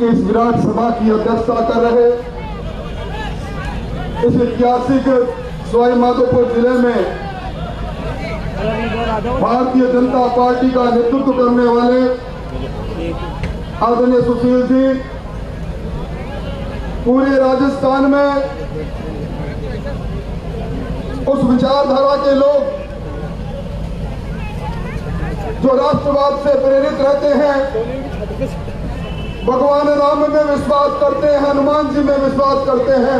की इस विराट सभा की अध्यक्षता कर रहे इस ऐतिहासिक सवाई माधोपुर जिले में भारतीय जनता पार्टी का नेतृत्व करने वाले आदरणीय सुशील जी, पूरे राजस्थान में उस विचारधारा के लोग जो राष्ट्रवाद से प्रेरित रहते हैं, भगवान राम में विश्वास करते हैं, हनुमान जी में विश्वास करते हैं,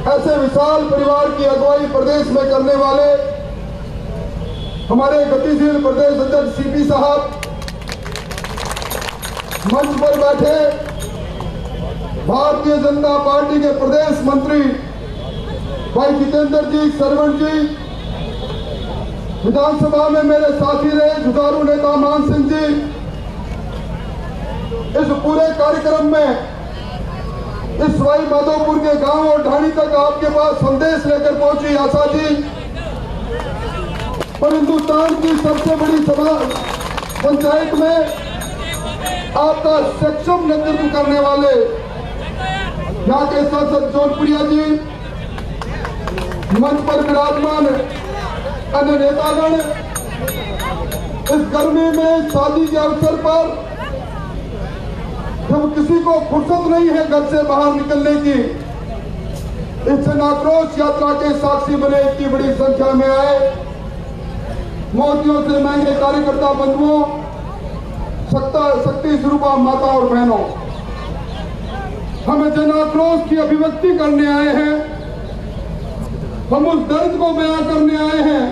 ऐसे विशाल परिवार की अगुवाई प्रदेश में करने वाले हमारे गतिशील प्रदेश अध्यक्ष सीपी साहब, मंच पर बैठे भारतीय जनता पार्टी के प्रदेश मंत्री भाई जितेंद्र जी, सरवण जी, विधानसभा में मेरे साथी रहे जुझारू नेता मान सिंह जी, इस पूरे कार्यक्रम में इस सवाई माधोपुर के गांव और ढाणी तक आपके पास संदेश लेकर पहुंची आशा जी, और हिंदुस्तान की सबसे बड़ी सभा पंचायत में आपका सक्षम नेतृत्व करने वाले यहाँ के सांसद जौनपुरिया जी, मंच पर विराजमान अन्य नेतागण, इस गर्मी में शादी के अवसर पर जब किसी को फुर्सत नहीं है घर से बाहर निकलने की, इस जन आक्रोश यात्रा के साक्षी बने इतनी बड़ी संख्या में आए मोतियों से महंगे कार्यकर्ता बंधुओं, शक्ति स्वरूपा माता और बहनों, हम जन आक्रोश की अभिव्यक्ति करने आए हैं, हम उस दर्द को बयां करने आए हैं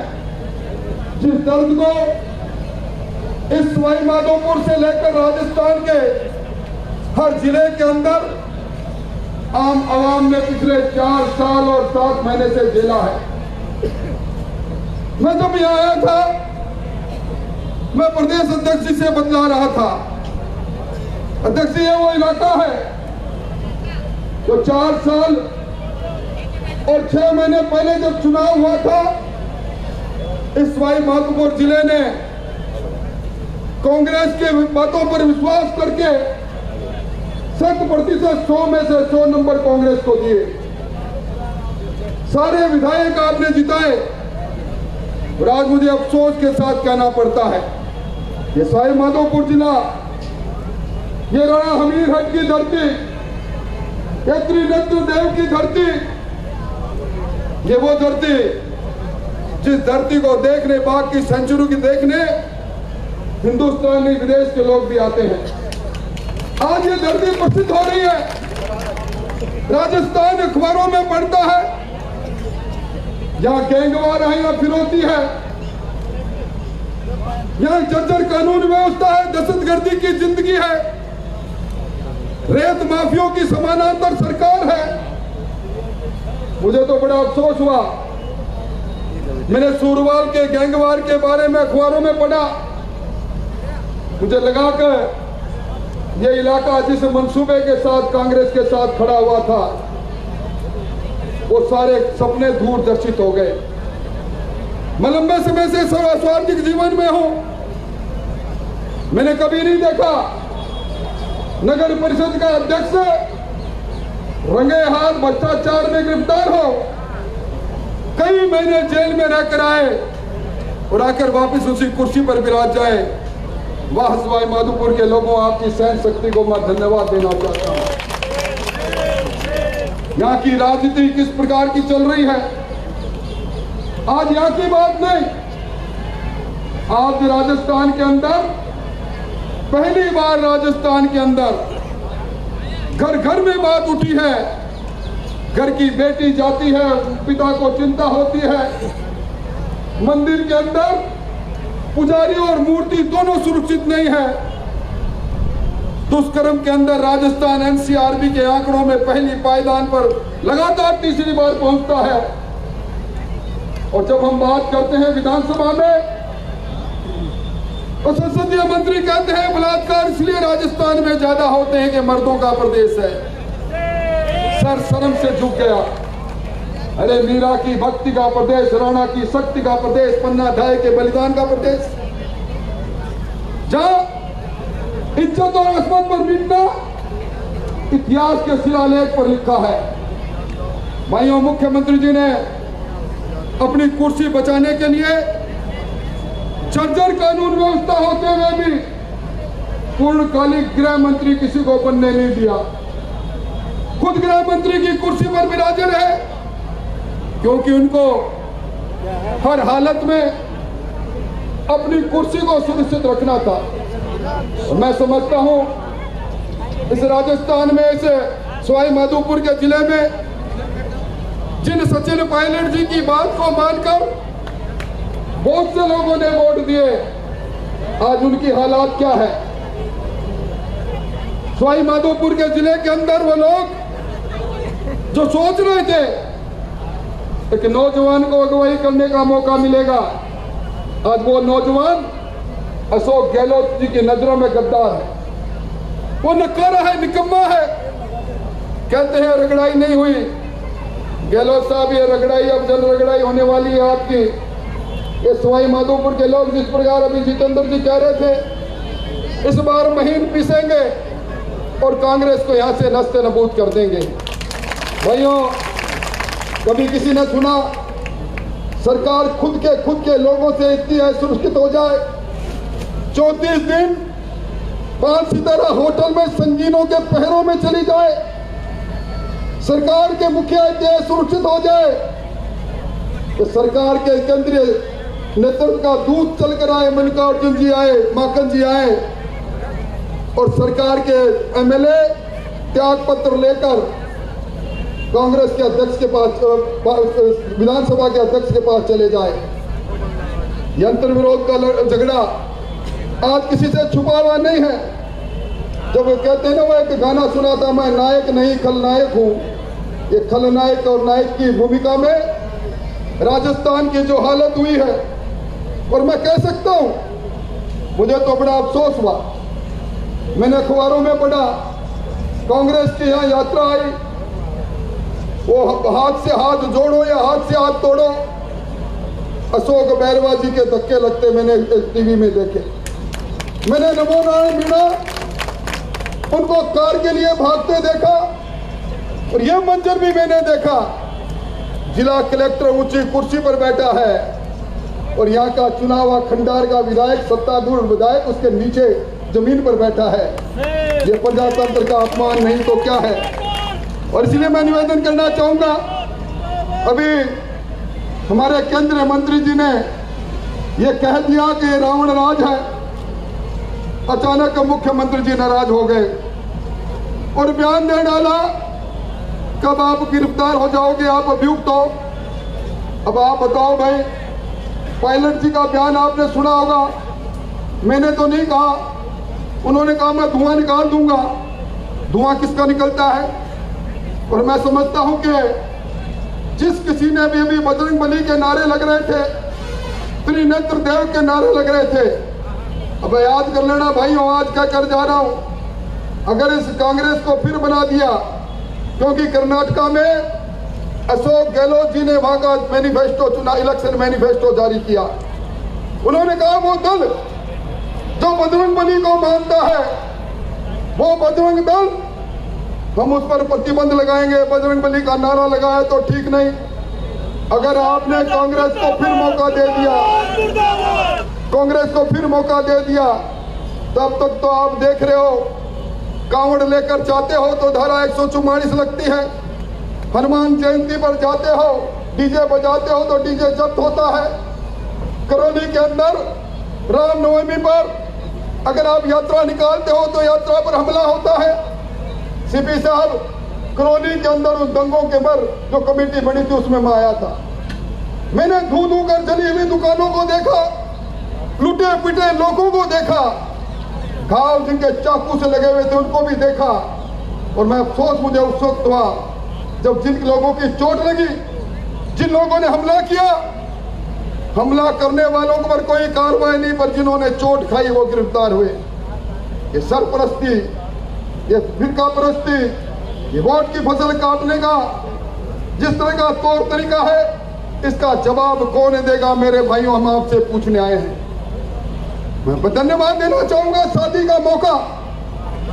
जिस दर्द को इस सवाई माधोपुर से लेकर राजस्थान के हर जिले के अंदर आम आवाम ने पिछले 4 साल और 7 महीने से झेला है। मैं जब यहाँ आया था, मैं प्रदेश अध्यक्ष जी से बतला रहा था, अध्यक्ष जी ये वो इलाका है जो 4 साल और 6 महीने पहले जब चुनाव हुआ था, इस सवाई माधोपुर जिले ने कांग्रेस के बातों पर विश्वास करके 100% 100 में से 100 नंबर कांग्रेस को दिए। सारे विधायक आपने जिताए और आज मुझे अफसोस के साथ कहना पड़ता है, ये सवाई माधोपुर जिला, ये राणा हमीरहट की धरती, ये त्रिनेत्र देव की धरती, ये वो धरती जिस धरती को देखने, बाघ की सेंचुरी की देखने हिंदुस्तानी विदेश के लोग भी आते हैं। आज ये धरती प्रसिद्ध हो रही है, राजस्थान अखबारों में पढ़ता है, यहाँ गैंगवार है, यहाँ फिरौती है, यहाँ जर्जर कानून व्यवस्था है, दहशतगर्दी की जिंदगी है, रेत माफियों की समानांतर सरकार है। मुझे तो बड़ा अफसोस हुआ, मैंने सूरवाल के गैंगवार के बारे में अखबारों में पढ़ा, मुझे लगा कि ये इलाका जिस मंसूबे के साथ कांग्रेस के साथ खड़ा हुआ था, वो सारे सपने दूरदर्शित हो गए। मैं लंबे समय से स्वार्थिक जीवन में हूं, मैंने कभी नहीं देखा नगर परिषद का अध्यक्ष रंगे हाथ भ्रष्टाचार में गिरफ्तार हो, कई महीने जेल में रहकर आए और आकर वापस उसी कुर्सी पर विराज जाए। वाह सवाई माधोपुर के लोगों, आपकी सहन शक्ति को मैं धन्यवाद देना चाहता हूं। यहाँ की राजनीति किस प्रकार की चल रही है, आज यहाँ की बात नहीं, आज राजस्थान के अंदर पहली बार राजस्थान के अंदर घर घर में बात उठी है, घर की बेटी जाती है, पिता को चिंता होती है, मंदिर के अंदर पुजारी और मूर्ति दोनों सुरक्षित नहीं है। दुष्कर्म के अंदर राजस्थान एनसीआरबी के आंकड़ों में पहली पायदान पर लगातार तीसरी बार पहुंचता है। और जब हम बात करते हैं विधानसभा में, तो संसदीय मंत्री कहते हैं बलात्कार इसलिए राजस्थान में ज्यादा होते हैं कि मर्दों का प्रदेश है। सर शर्म से झुक गया। अरे मीरा की भक्ति का प्रदेश, राणा की शक्ति का प्रदेश, पन्ना ढाई के बलिदान का प्रदेश, जहां इज्जत और असमत पर मिटना इतिहास के शिलालेख पर लिखा है। भाइयों, मुख्यमंत्री जी ने अपनी कुर्सी बचाने के लिए जर्जर कानून व्यवस्था होते हुए भी पूर्णकालिक गृह मंत्री किसी को बनने नहीं दिया। खुद गृह मंत्री की कुर्सी पर विराजन है क्योंकि उनको हर हालत में अपनी कुर्सी को सुनिश्चित रखना था। मैं समझता हूं इस राजस्थान में, इस सवाई माधोपुर के जिले में जिन सचिन पायलट जी की बात को मानकर बहुत से लोगों ने वोट दिए, आज उनकी हालात क्या है। सवाई माधोपुर के जिले के अंदर वो लोग जो सोच रहे थे एक नौजवान को अगुवाई करने का मौका मिलेगा, आज वो नौजवान अशोक गहलोत जी की नजरों में गद्दार है। वो नकारा है, निकम्मा है। कहते हैं रगड़ाई नहीं हुई। गहलोत साहब, ये रगड़ाई अब जल्द रगड़ाई होने वाली है आपकी। ये सवाई माधोपुर के लोग जिस प्रकार अभी जितेंद्र जी कह रहे थे, इस बार महीन पीसेंगे और कांग्रेस को यहां से नस्ते नबूद कर देंगे। भाइयों, कभी किसी ने सुना सरकार खुद के लोगों से इतनी असुरक्षित हो जाए, 34 दिन 5 सितारा होटल में संगीनों के पहरों में चली जाए, सरकार के मुखिया इतने सुरक्षित हो जाए कि सरकार के केंद्रीय नेतृत्व का दूध चलकर आए, मल्लिकार्जुन जी आए, माखन जी आए और सरकार के एमएलए त्याग पत्र लेकर कांग्रेस के अध्यक्ष के पास, विधानसभा के अध्यक्ष के पास चले जाए। यंत्र विरोध का झगड़ा आज किसी से छुपा हुआ नहीं है। जब वो कहते हैं ना, वो एक गाना सुना था, मैं नायक नहीं खलनायक हूं। ये खलनायक और नायक की भूमिका में राजस्थान की जो हालत हुई है, और मैं कह सकता हूं, मुझे तो बड़ा अफसोस हुआ। मैंने अखबारों में पढ़ा कांग्रेस की यहां यात्रा आई, वो हाथ से हाथ जोड़ो या हाथ से हाथ तोड़ो, अशोक बैरवा जी के धक्के लगते मैंने टीवी में देखे। मैंने नमो नारायण मीणा उनको कार के लिए भागते देखा, और यह मंजर भी मैंने देखा। जिला कलेक्टर ऊंची कुर्सी पर बैठा है और यहाँ का चुना हुआ खंडार का विधायक, सत्तारूढ़ विधायक उसके नीचे जमीन पर बैठा है। ये प्रजातंत्र का अपमान नहीं तो क्या है। और इसलिए मैं निवेदन करना चाहूंगा, अभी हमारे केंद्रीय मंत्री जी ने यह कह दिया कि ये रावण राज है। अचानक मुख्यमंत्री जी नाराज हो गए और बयान दे डाला, कब आप गिरफ्तार हो जाओगे, आप अभियुक्त हो। अब आप बताओ भाई, पायलट जी का बयान आपने सुना होगा, मैंने तो नहीं कहा, उन्होंने कहा मैं धुआं निकाल दूंगा। धुआं किसका निकलता है? और मैं समझता हूं कि जिस किसी ने भी अभी बजरंग बली के नारे लग रहे थे, त्रिनेत्र देव के नारे लग रहे थे, अब याद कर लेना भाइयों, आज क्या कर जा रहा हूं। अगर इस कांग्रेस को फिर बना दिया, क्योंकि कर्नाटका में अशोक गहलोत जी ने वहां का मैनिफेस्टो चुना, इलेक्शन मैनिफेस्टो जारी किया। उन्होंने कहा वो दल जो बजरंग बली को मानता है, वो बजरंग दल, हम उस पर प्रतिबंध लगाएंगे। बजरंग बली का नारा लगाया तो ठीक नहीं। अगर आपने कांग्रेस को फिर मौका दे दिया, कांग्रेस को फिर मौका दे दिया, तब तक तो आप देख रहे हो, कांवड़ लेकर जाते हो तो धारा 144 लगती है। हनुमान जयंती पर जाते हो, डीजे बजाते हो तो डीजे जब्त होता है। करौली के अंदर रामनवमी पर अगर आप यात्रा निकालते हो तो यात्रा पर हमला होता है। सीपी साहब, करौली के अंदर उस दंगों के मर जो कमेटी बनी थी उसमें मैं आया था। मैंने धू धू कर जली हुई दुकानों को देखा, लुटे पिटे लोगों को देखा, घाव जिनके चाकू से लगे हुए थे उनको भी देखा। और मैं अफसोस मुझे उस वक्त हुआ जब जिन लोगों की चोट लगी, जिन लोगों ने हमला किया, हमला करने वालों पर कोई कार्रवाई नहीं, पर जिन्होंने चोट खाई वो गिरफ्तार हुए। ये सरपरस्ती, ये फिरका परस्ती, ये वोट की फसल काटने का जिस तरह का तौर तरीका है, इसका जवाब कौन देगा? मेरे भाइयों, हम आपसे पूछने आए हैं। मैं धन्यवाद देना चाहूंगा। शादी का मौका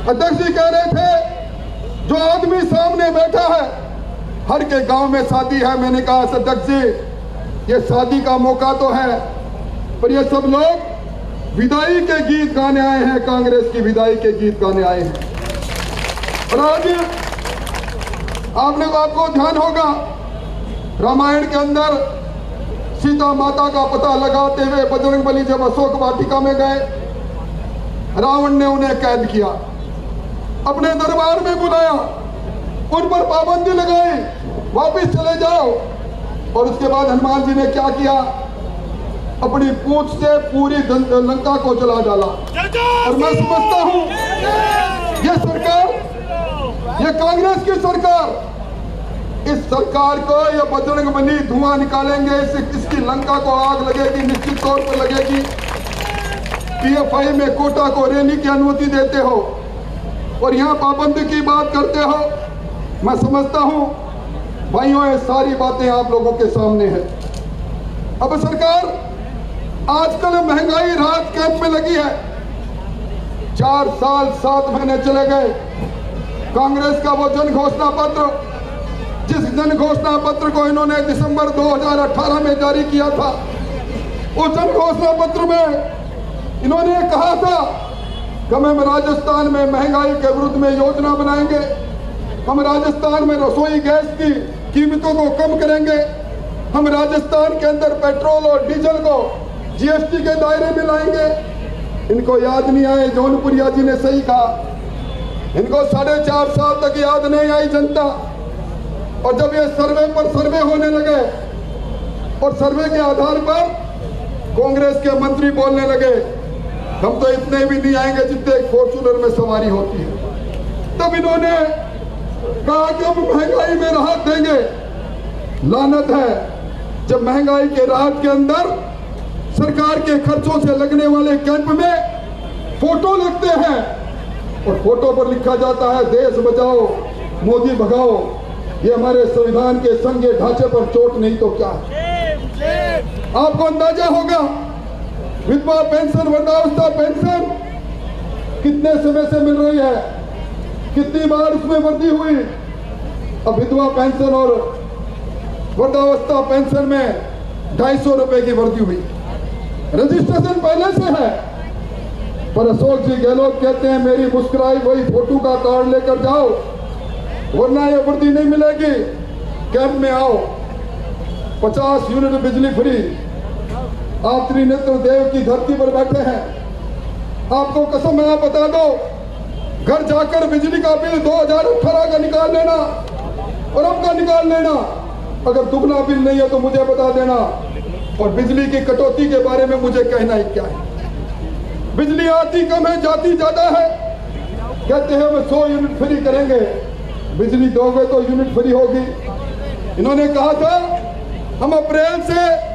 अध्यक्ष जी कह रहे थे जो आदमी सामने बैठा है हर के गांव में शादी है। मैंने कहा अध्यक्ष जी ये शादी का मौका तो है, पर ये सब लोग विदाई के गीत गाने आए हैं, कांग्रेस की विदाई के गीत गाने आए हैं। और आज आपको ध्यान होगा रामायण के अंदर सीता माता का पता लगाते हुए बजरंगबली जब अशोक वाटिका में गए, रावण ने उन्हें कैद किया, अपने दरबार में बुलाया, उन पर पाबंदी लगाई, वापिस चले जाओ। और उसके बाद हनुमान जी ने क्या किया, अपनी पूंछ से पूरी लंका को जला डाला। और मैं समझता हूं ये सरकार, ये कांग्रेस की सरकार, इस सरकार को ये बजरंगबली धुआं निकालेंगे, इसकी लंका को आग लगेगी, निश्चित तौर पर लगेगी। पीएफआई में कोटा को रैली की अनुमति देते हो और यहाँ पाबंदी की बात करते हो। मैं समझता हूं भाइयों ये सारी बातें आप लोगों के सामने है। अब सरकार आजकल महंगाई राहत कैंप में लगी है। 4 साल 7 महीने चले गए, कांग्रेस का वो जन घोषणा पत्र, जिस जन घोषणा पत्र को इन्होंने दिसंबर 2018 में जारी किया था, उस जन घोषणा पत्र में इन्होंने कहा था कि हम राजस्थान में महंगाई के विरुद्ध में योजना बनाएंगे, हम राजस्थान में रसोई गैस की कीमतों को कम करेंगे, हम राजस्थान के अंदर पेट्रोल और डीजल को जीएसटी के दायरे में लाएंगे। इनको याद नहीं आए, जौनपुरिया जी ने सही कहा, इनको 4.5 साल तक याद नहीं आई जनता। और जब ये सर्वे पर सर्वे होने लगे और सर्वे के आधार पर कांग्रेस के मंत्री बोलने लगे हम तो इतने भी नहीं आएंगे जितने एक फॉर्च्यूनर में सवारी होती है, तब इन्होंने कहा कि हम महंगाई में राहत देंगे। लानत है जब महंगाई के राहत के अंदर सरकार के खर्चों से लगने वाले कैंप में फोटो लगते हैं और फोटो पर लिखा जाता है देश बचाओ मोदी भगाओ। ये हमारे संविधान के संघीय ढांचे पर चोट नहीं तो क्या है। आपको अंदाजा होगा विधवा पेंशन, वृद्धावस्था पेंशन कितने समय से मिल रही है, कितनी बार उसमें वृद्धि हुई। अब विधवा पेंशन और वृद्धावस्था पेंशन में 250 रुपए की वृद्धि हुई। रजिस्ट्रेशन पहले से है, पर अशोक जी गहलोत कहते हैं मेरी मुस्कुराई वही फोटो का कार्ड लेकर जाओ वरना ये वृद्धि नहीं मिलेगी। कैंप में आओ, 50 यूनिट बिजली फ्री। आप त्रिनेत्र देव की धरती पर बैठे हैं, आपको कसम है, आप बता दो घर जाकर बिजली का बिल 2018 का निकाल लेना और अब का निकाल लेना। अगर दुगना बिल नहीं है तो मुझे बता देना। और बिजली की कटौती के बारे में मुझे कहना ही क्या है। बिजली आती कम है, जाती ज्यादा है। कहते हैं हम 100 यूनिट फ्री करेंगे, बिजली दोगे तो यूनिट फ्री होगी। इन्होंने कहा था हम अप्रैल से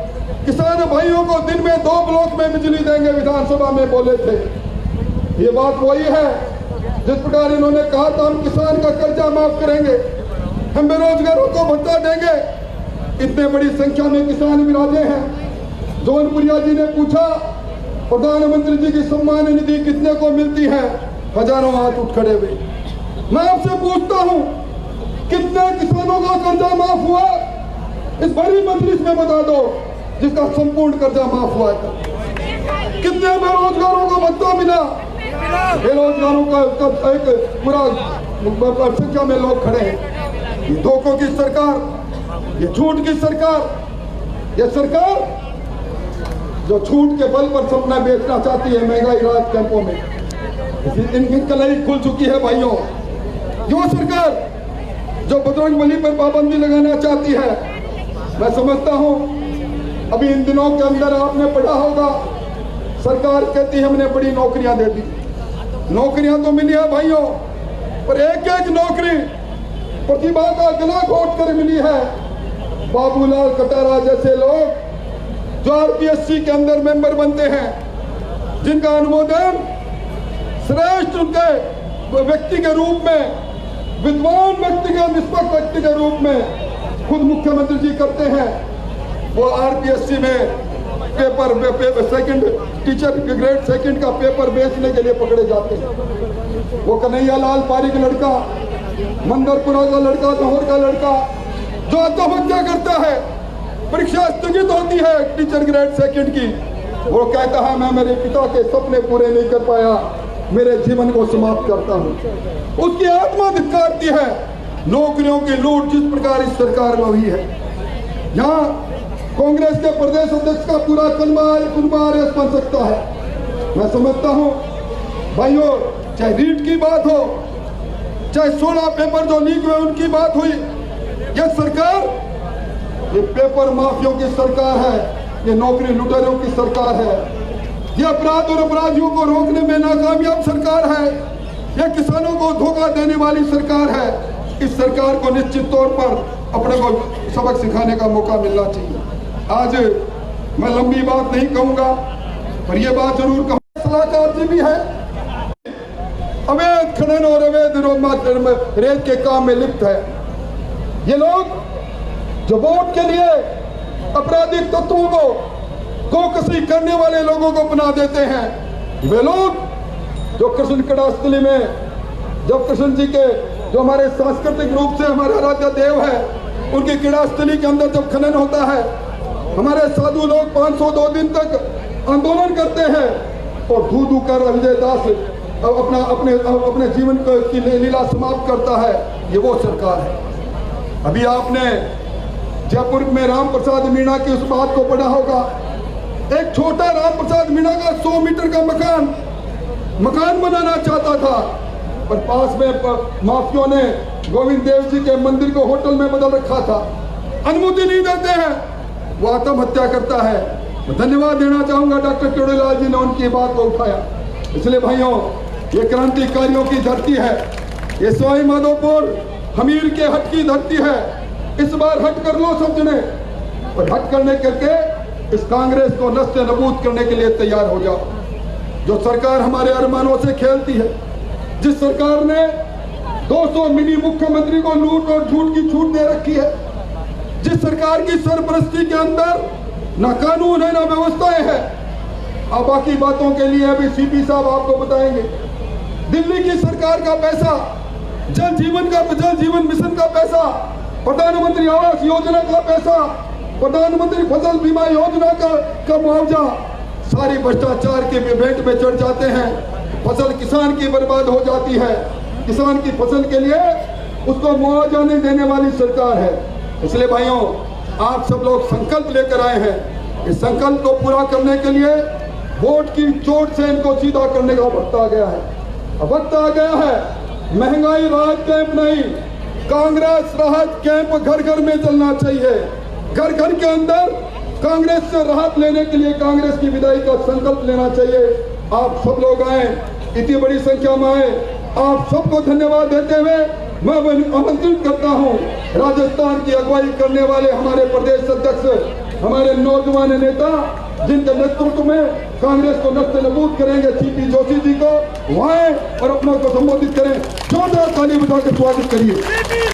किसान भाइयों को दिन में 2 ब्लॉक में बिजली देंगे, विधानसभा में बोले थे। ये बात वही है जिस प्रकार इन्होंने कहा था हम किसान का कर्जा माफ करेंगे, हम बेरोजगारों को भत्ता देंगे। इतने बड़ी संख्या में किसान विराजे हैं। जौनपुरिया जी ने पूछा प्रधानमंत्री जी की सम्मान निधि कितने को मिलती है, हजारों हाथ उठ खड़े हुए। मैं आपसे पूछता हूं कितने किसानों का कर्जा माफ हुआ, इस बड़ी मजलिस में बता दो जिसका संपूर्ण कर्जा माफ हुआ है। कितने बेरोजगारों को भत्ता मिला, बेरोजगारों का एक पूरा संख्या में लोग खड़े हैं। ये धोखों की सरकार, ये झूठ की सरकार, ये सरकार जो झूठ के बल पर सपना बेचना चाहती है महंगाई राहत कैंपों में, इनकी कलाई खुल चुकी है भाइयों। जो सरकार जो बजरंगबली पर पाबंदी लगाना चाहती है, मैं समझता हूं अभी इन दिनों के अंदर आपने पढ़ा होगा सरकार कहती है हमने बड़ी नौकरियां दे दी। नौकरियां तो मिली है भाइयों, पर एक एक नौकरी प्रतिभा का गला घोट कर मिली है। बाबूलाल कटारा जैसे लोग जो आरपीएससी के अंदर मेंबर बनते हैं, जिनका अनुमोदन श्रेष्ठ उनके व्यक्ति के रूप में, विद्वान व्यक्ति के, निष्पक्ष व्यक्ति के रूप में खुद मुख्यमंत्री जी करते हैं, वो आरपीएससी में सेकंड टीचर ग्रेड सेकंड का पेपर बेचने के लिए पकड़े जाते हैं। वो कन्हैया लाल पारी का लड़का, मंदरपुरा का लड़का, लाहौर का लड़का जो आत्महत्या करता है, परीक्षा स्थगित होती है टीचर ग्रेड सेकंड की, वो कहता है मैं मेरे पिता के सपने पूरे नहीं कर पाया, मेरे जीवन को समाप्त करता हूं। उसकी आत्मा धिक्कारती है। नौकरियों की लूट जिस प्रकार इस सरकार में हुई है, यहाँ कांग्रेस के प्रदेश अध्यक्ष का पूरा कुनबा आरएस बन सकता है। मैं समझता हूं भाइयों, चाहे रीट की बात हो, चाहे 16 पेपर जो लीक हुए उनकी बात हुई, यह सरकार, ये पेपर माफियों की सरकार है, ये नौकरी लुटेरों की सरकार है, ये अपराध और अपराधियों को रोकने में नाकामयाब सरकार है, ये किसानों को धोखा देने वाली सरकार है। इस सरकार को निश्चित तौर पर अपने को सबक सिखाने का मौका मिलना चाहिए। आज मैं लंबी बात नहीं कहूंगा, पर यह बात जरूर कहूंगा, सलाहकार जी भी है, अवैध खनन और अवैध रेत के काम में लिप्त है। ये लोग जो वोट के लिए आपराधिक तत्वों को गोकसी करने वाले लोगों को बना देते हैं, वे लोग जो कृष्ण कड़ास्थली में, जब कृष्ण जी के जो हमारे सांस्कृतिक रूप से हमारे आराध्य देव है, उनकी क्रीड़ास्थली के अंदर जब खनन होता है, हमारे साधु लोग 502 दिन तक आंदोलन करते हैं और धू कर विजय दास अपने जीवन की लीला समाप्त करता है। ये वो सरकार है। अभी आपने जयपुर में राम प्रसाद मीणा की उस बात को पढ़ा होगा। एक छोटा राम प्रसाद मीणा का 100 मीटर का मकान बनाना चाहता था, पर पास में माफियों ने गोविंद देव जी के मंदिर को होटल में बदल रखा था। अनुमति नहीं देते हैं, वो आत्महत्या करता है। मैं धन्यवाद देना चाहूंगा डॉक्टर केवड़ीलाल जी ने उनकी बात को उठाया। इसलिए भाइयों, ये क्रांतिकारियों की धरती है, ये सवाई माधोपुर हमीर के हट की धरती है। इस बार हट कर लो सब जने, और हट करने करके इस कांग्रेस को नस्ते नबूद करने के लिए तैयार हो जाओ। जो सरकार हमारे अरमानों से खेलती है, जिस सरकार ने 200 मिनी मुख्यमंत्री को लूट और झूठ की छूट दे रखी है, जिस सरकार की सरपरस्ती के अंदर ना कानून है ना व्यवस्थाएं हैं। अब बाकी बातों के लिए अभी सीपी साहब आपको बताएंगे। दिल्ली की सरकार का पैसा, जल जीवन मिशन का पैसा, प्रधानमंत्री आवास योजना का पैसा, प्रधानमंत्री फसल बीमा योजना का मुआवजा, सारी भ्रष्टाचार के भेंट में चढ़ जाते हैं। फसल किसान की बर्बाद हो जाती है। किसान की फसल के लिए उसको मुआवजा नहीं देने वाली सरकार है। इसलिए भाइयों, आप सब लोग संकल्प लेकर आए हैं। इस संकल्प को पूरा करने के लिए वोट की चोट से इनको सीधा करने का वक्त आ गया है। अब वक्त आ गया है, महंगाई राहत कैंप नहीं, कांग्रेस राहत कैंप घर घर में चलना चाहिए। घर घर के अंदर कांग्रेस से राहत लेने के लिए कांग्रेस की विदाई का संकल्प लेना चाहिए। आप सब लोग आए, इतनी बड़ी संख्या में आए, आप सबको धन्यवाद देते हुए मैं आमंत्रित करता हूं राजस्थान की अगुवाई करने वाले हमारे प्रदेश अध्यक्ष, हमारे नौजवान नेता, जिनके नेतृत्व में कांग्रेस को नस्ते नबूद करेंगे, सीपी जोशी जी को वहां और अपनों को संबोधित करें। जोरदार ताली बजा के स्वागत करिए।